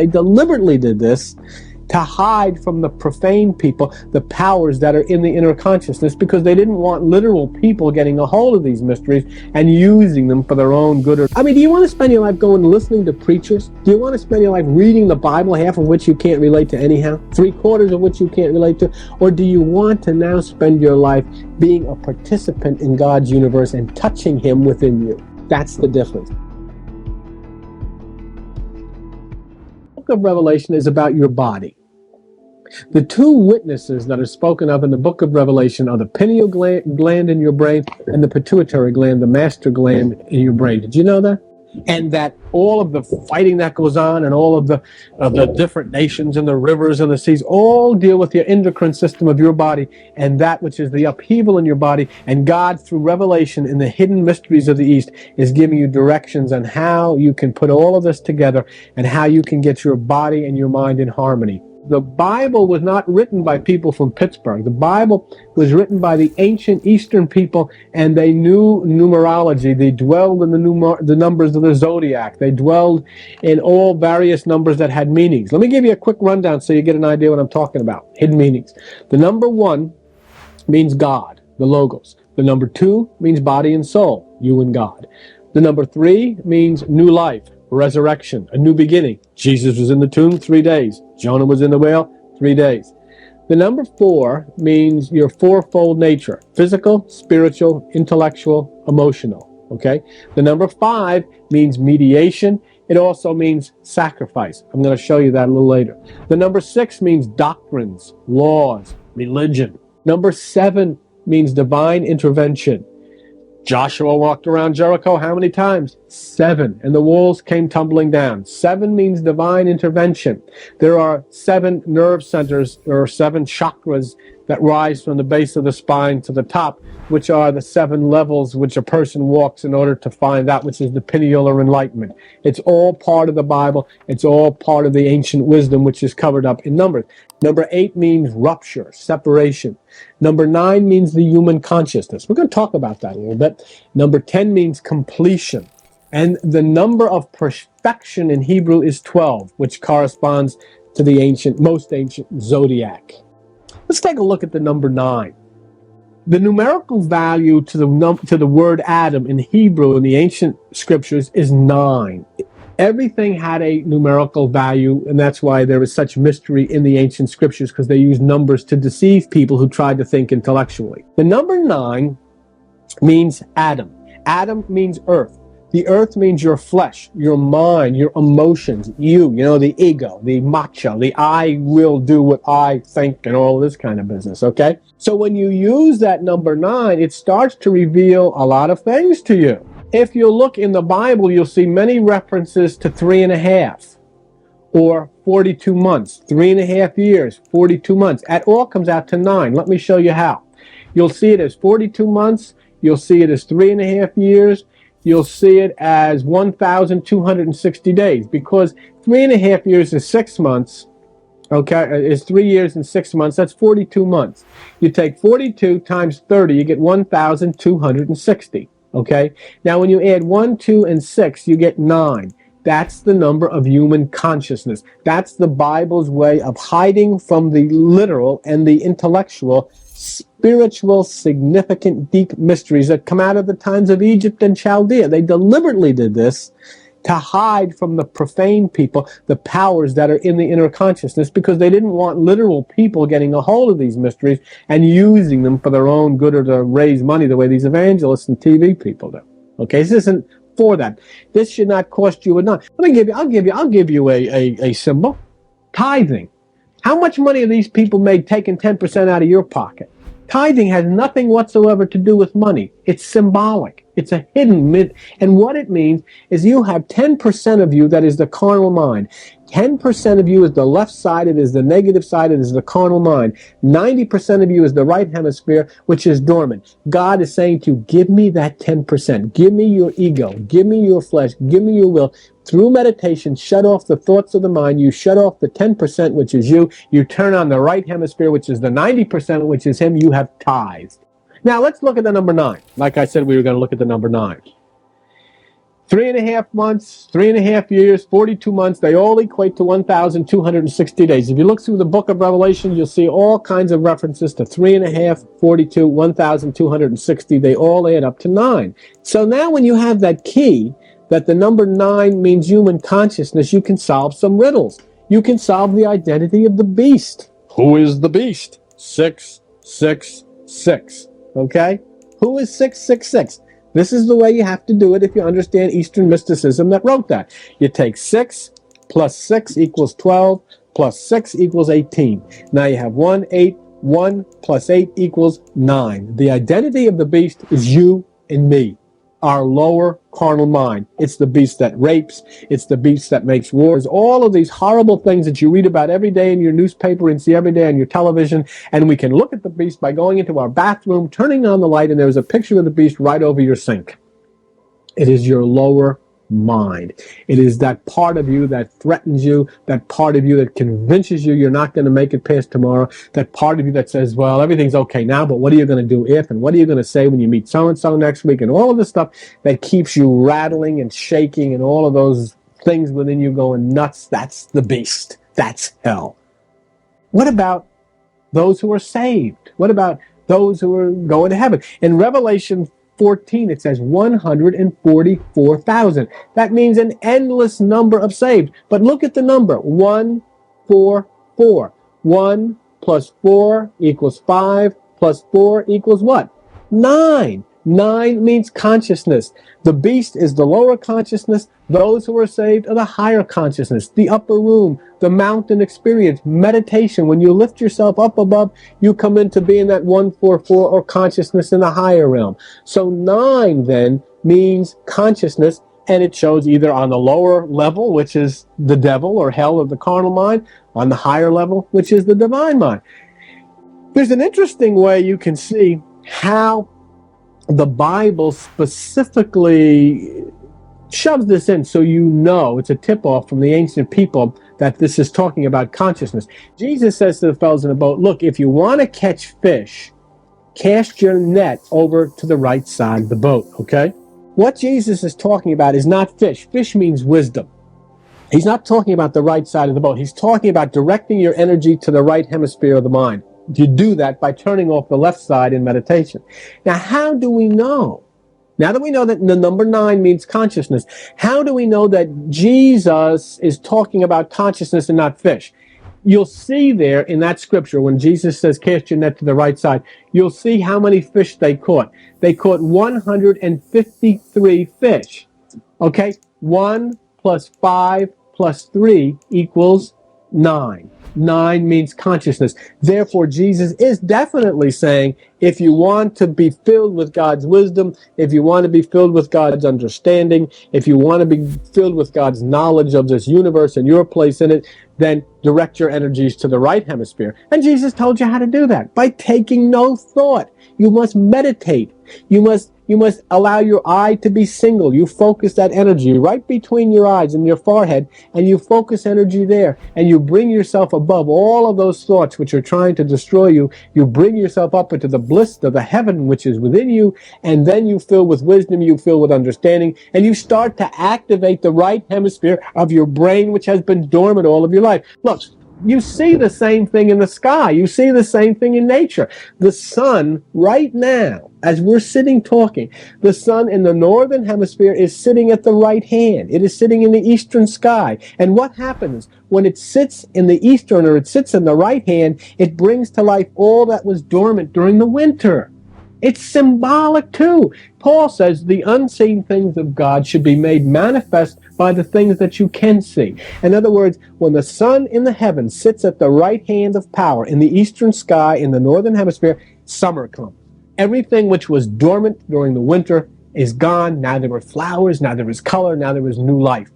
They deliberately did this to hide from the profane people the powers that are in the inner consciousness, because they didn't want literal people getting a hold of these mysteries and using them for their own good. I mean, do you want to spend your life going and listening to preachers? Do you want to spend your life reading the Bible, half of which you can't relate to anyhow, 3/4 of which you can't relate to? Or do you want to now spend your life being a participant in God's universe and touching Him within you? That's the difference. The book of Revelation is about your body. The two witnesses that are spoken of in the book of Revelation are the pineal gland in your brain and the pituitary gland, the master gland in your brain. Did you know that? And that all of the fighting that goes on and all of the different nations and the rivers and the seas all deal with the endocrine system of your body and that which is the upheaval in your body. And God, through revelation in the hidden mysteries of the East, is giving you directions on how you can put all of this together and how you can get your body and your mind in harmony. The Bible was not written by people from Pittsburgh. The Bible was written by the ancient Eastern people, and they knew numerology. They dwelled in the numbers of the zodiac. They dwelled in all various numbers that had meanings. Let me give you a quick rundown so you get an idea what I'm talking about. Hidden meanings. The number 1 means God, the Logos. The number 2 means body and soul, you and God. The number 3 means new life, resurrection, a new beginning. Jesus was in the tomb 3 days. Jonah was in the whale 3 days. The number 4 means your fourfold nature: physical, spiritual, intellectual, emotional. Okay? The number 5 means mediation. It also means sacrifice. I'm going to show you that a little later. The number 6 means doctrines, laws, religion. Number 7 means divine intervention. Joshua walked around Jericho how many times? 7. And the walls came tumbling down. 7 means divine intervention. There are 7 nerve centers, or 7 chakras that rise from the base of the spine to the top, which are the 7 levels which a person walks in order to find that which is the pineal or enlightenment. It's all part of the Bible. It's all part of the ancient wisdom, which is covered up in numbers. Number 8 means rupture, separation. Number 9 means the human consciousness. We're going to talk about that a little bit. Number 10 means completion. And the number of perfection in Hebrew is 12, which corresponds to the most ancient zodiac. Let's take a look at the number 9. The numerical value to the word Adam in Hebrew in the ancient scriptures is 9. Everything had a numerical value, and that's why there is such mystery in the ancient scriptures, because they used numbers to deceive people who tried to think intellectually. The number 9 means Adam. Adam means earth. The earth means your flesh, your mind, your emotions, you know, the ego, the macho, the I will do what I think, and all this kind of business, okay? So when you use that number 9, it starts to reveal a lot of things to you. If you look in the Bible, you'll see many references to 3.5 or 42 months, 3.5 years, 42 months. That all comes out to 9. Let me show you how. You'll see it as 42 months. You'll see it as 3.5 years. You'll see it as 1,260 days, because 3.5 years is 6 months. Okay, is 3 years and 6 months. That's 42 months. You take 42 times 30, you get 1,260. Okay, now when you add 1, 2, and 6, you get 9. That's the number of human consciousness. That's the Bible's way of hiding from the literal and the intellectual, spiritual, significant, deep mysteries that come out of the times of Egypt and Chaldea. They deliberately did this to hide from the profane people the powers that are in the inner consciousness, because they didn't want literal people getting a hold of these mysteries and using them for their own good or to raise money the way these evangelists and TV people do. Okay, this isn't for that. This should not cost you a dime. I'll give you a symbol. Tithing. How much money are these people made taking 10% out of your pocket? Tithing has nothing whatsoever to do with money. It's symbolic. It's a hidden myth. And what it means is you have 10% of you that is the carnal mind. 10% of you is the left side, it is the negative side, it is the carnal mind. 90% of you is the right hemisphere, which is dormant. God is saying to you, give me that 10%. Give me your ego. Give me your flesh. Give me your will. Through meditation, shut off the thoughts of the mind. You shut off the 10%, which is you. You turn on the right hemisphere, which is the 90%, which is him. You have tithed. Now, let's look at the number 9. Like I said, we were going to look at the number 9. 3.5 months, 3.5 years, 42 months, they all equate to 1,260 days. If you look through the book of Revelation, you'll see all kinds of references to 3.5, 42, 1,260. They all add up to 9. So now when you have that key, that the number 9 means human consciousness, you can solve some riddles. You can solve the identity of the beast. Who is the beast? 666. Okay? Who is 666? This is the way you have to do it if you understand Eastern mysticism that wrote that. You take 6 plus 6 equals 12 plus 6 equals 18. Now you have 1, 8, 1 plus 8 equals 9. The identity of the beast is you and me, our lower carnal mind. It's the beast that rapes. It's the beast that makes wars. All of these horrible things that you read about every day in your newspaper and see every day on your television. And we can look at the beast by going into our bathroom, turning on the light, and there's a picture of the beast right over your sink. It is your lower mind. It is that part of you that threatens you, that part of you that convinces you you're not going to make it past tomorrow, that part of you that says, well, everything's okay now, but what are you going to do if, and what are you going to say when you meet so-and-so next week, and all of this stuff that keeps you rattling and shaking and all of those things within you going nuts. That's the beast. That's hell. What about those who are saved? What about those who are going to heaven? In Revelation 14, it says 144,000. That means an endless number of saved. But look at the number, 144. 1 plus 4 equals 5 plus 4 equals what? 9. 9 means consciousness. The beast is the lower consciousness. Those who are saved are the higher consciousness, the upper room, the mountain experience, meditation. When you lift yourself up above, you come into being that 144 or consciousness in the higher realm. So 9 then means consciousness, and it shows either on the lower level, which is the devil or hell of the carnal mind, on the higher level, which is the divine mind. There's an interesting way you can see how the Bible specifically shoves this in, so you know it's a tip-off from the ancient people that this is talking about consciousness. Jesus says to the fellows in the boat, look, if you want to catch fish, cast your net over to the right side of the boat, okay? What Jesus is talking about is not fish. Fish means wisdom. He's not talking about the right side of the boat. He's talking about directing your energy to the right hemisphere of the mind. You do that by turning off the left side in meditation. Now, how do we know? Now that we know that the number 9 means consciousness, how do we know that Jesus is talking about consciousness and not fish? You'll see there in that scripture when Jesus says, cast your net to the right side, you'll see how many fish they caught. They caught 153 fish. Okay? 1 plus 5 plus 3 equals 9. 9 means consciousness. Therefore, Jesus is definitely saying, if you want to be filled with God's wisdom, if you want to be filled with God's understanding, if you want to be filled with God's knowledge of this universe and your place in it, then direct your energies to the right hemisphere. And Jesus told you how to do that by taking no thought. You must meditate. You must allow your eye to be single. You focus that energy right between your eyes and your forehead, and you focus energy there, and you bring yourself above all of those thoughts which are trying to destroy you. You bring yourself up into the bliss of the heaven which is within you, and then you fill with wisdom, you fill with understanding, and you start to activate the right hemisphere of your brain which has been dormant all of your life. Look, you see the same thing in the sky. You see the same thing in nature. The sun right now, as we're sitting talking, the sun in the northern hemisphere is sitting at the right hand. It is sitting in the eastern sky. And what happens when it sits in the eastern, or it sits in the right hand? It brings to life all that was dormant during the winter. It's symbolic too. Paul says the unseen things of God should be made manifest by the things that you can see. In other words, when the sun in the heavens sits at the right hand of power in the eastern sky in the northern hemisphere, summer comes. Everything which was dormant during the winter is gone. Now there are flowers, now there is color, now there is new life.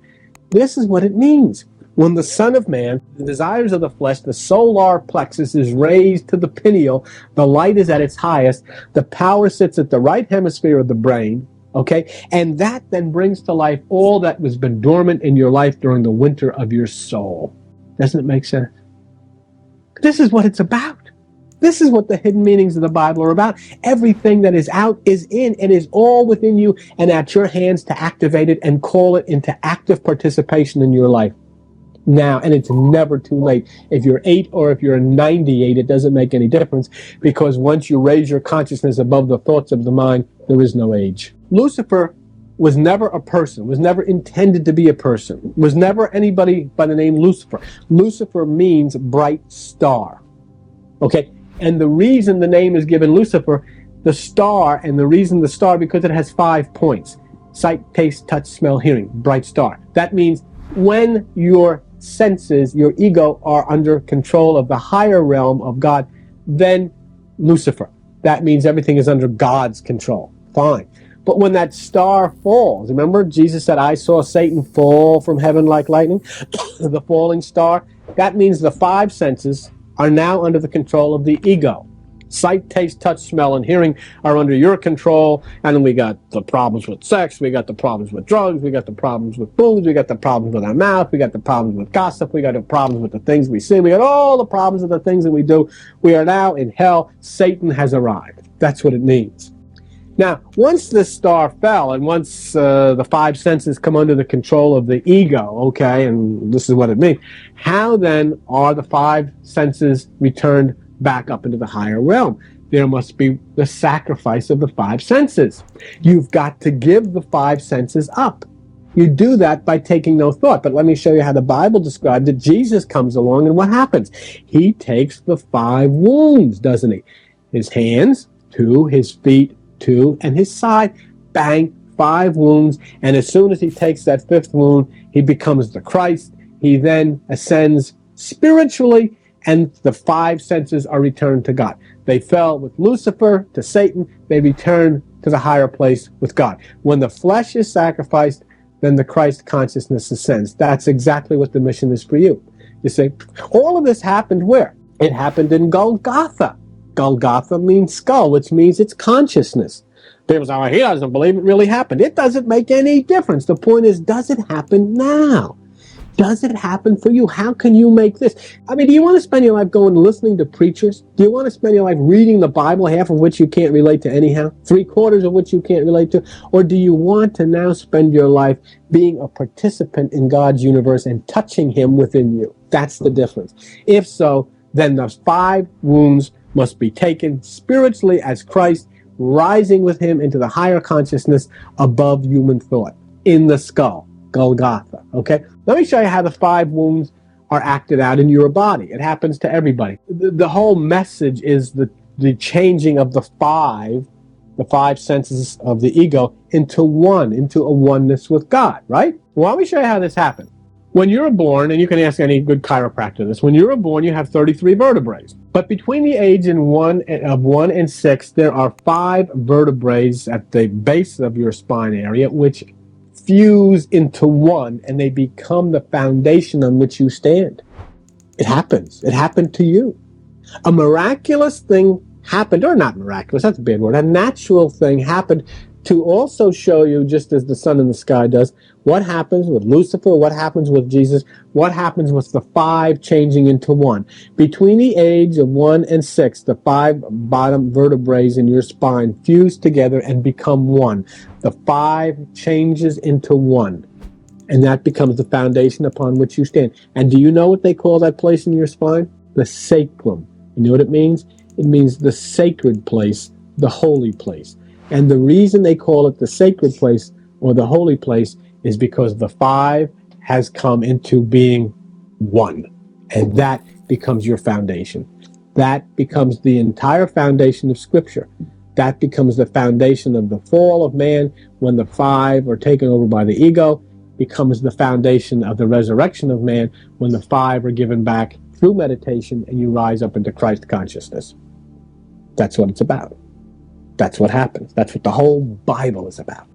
This is what it means. When the Son of Man, the desires of the flesh, the solar plexus is raised to the pineal, the light is at its highest, the power sits at the right hemisphere of the brain, okay? And that then brings to life all that was been dormant in your life during the winter of your soul. Doesn't it make sense? This is what it's about. This is what the hidden meanings of the Bible are about. Everything that is out is in and is all within you and at your hands to activate it and call it into active participation in your life now. And it's never too late. If you're 8 or if you're 98, it doesn't make any difference, because once you raise your consciousness above the thoughts of the mind, there is no age. Lucifer was never a person, was never intended to be a person, was never anybody by the name Lucifer. Lucifer means bright star. Okay? And the reason the name is given Lucifer, the star, and the reason the star, because it has 5 points. Sight, taste, touch, smell, hearing. Bright star. That means when your senses, your ego, are under control of the higher realm of God, then Lucifer. That means everything is under God's control. Fine. But when that star falls, remember Jesus said, I saw Satan fall from heaven like lightning, the falling star. That means the 5 senses are now under the control of the ego. Sight, taste, touch, smell, and hearing are under your control. And then we got the problems with sex, we got the problems with drugs, we got the problems with foods, we got the problems with our mouth, we got the problems with gossip, we got the problems with the things we see, we got all the problems with the things that we do. We are now in hell. Satan has arrived. That's what it means. Now, once this star fell, and once the 5 senses come under the control of the ego, okay, and this is what it means, how then are the 5 senses returned back up into the higher realm? There must be the sacrifice of the 5 senses. You've got to give the 5 senses up. You do that by taking no thought. But let me show you how the Bible described it. Jesus comes along, and what happens? He takes the 5 wounds, doesn't he? His hands, 2, his feet, 2, and his side, bang, 5 wounds. And as soon as he takes that 5th wound, he becomes the Christ. He then ascends spiritually, and the 5 senses are returned to God. They fell with Lucifer to Satan. They return to the higher place with God. When the flesh is sacrificed, then the Christ consciousness ascends. That's exactly what the mission is for you. You see, all of this happened where? It happened in Golgotha. Golgotha means skull, which means it's consciousness. People say, oh, he doesn't believe it really happened. It doesn't make any difference. The point is, does it happen now? Does it happen for you? How can you make this? I mean, do you want to spend your life going listening to preachers? Do you want to spend your life reading the Bible, half of which you can't relate to anyhow, 3/4 of which you can't relate to? Or do you want to now spend your life being a participant in God's universe and touching Him within you? That's the difference. If so, then the 5 wounds must be taken spiritually as Christ, rising with Him into the higher consciousness above human thought, in the skull, Golgotha, okay? Let me show you how the 5 wounds are acted out in your body. It happens to everybody. The whole message is the changing of the 5 senses of the ego into a oneness with God, right? Well, let me show you how this happens. When you're born, and you can ask any good chiropractor this, when you're born, you have 33 vertebrae. But between the age of 1 and 6, there are 5 vertebrae at the base of your spine area, which fuse into one, and they become the foundation on which you stand. It happens. It happened to you. A miraculous thing happened, or not miraculous, that's a bad word, a natural thing happened to also show you, just as the sun in the sky does, what happens with Lucifer, what happens with Jesus, what happens with the 5 changing into 1. Between the age of 1 and 6, the 5 bottom vertebrae in your spine fuse together and become 1. The 5 changes into 1. And that becomes the foundation upon which you stand. And do you know what they call that place in your spine? The sacrum. You know what it means? It means the sacred place, the holy place. And the reason they call it the sacred place or the holy place is because the 5 has come into being 1. And that becomes your foundation. That becomes the entire foundation of Scripture. That becomes the foundation of the fall of man when the 5 are taken over by the ego, becomes the foundation of the resurrection of man when the 5 are given back through meditation and you rise up into Christ consciousness. That's what it's about. That's what happens. That's what the whole Bible is about.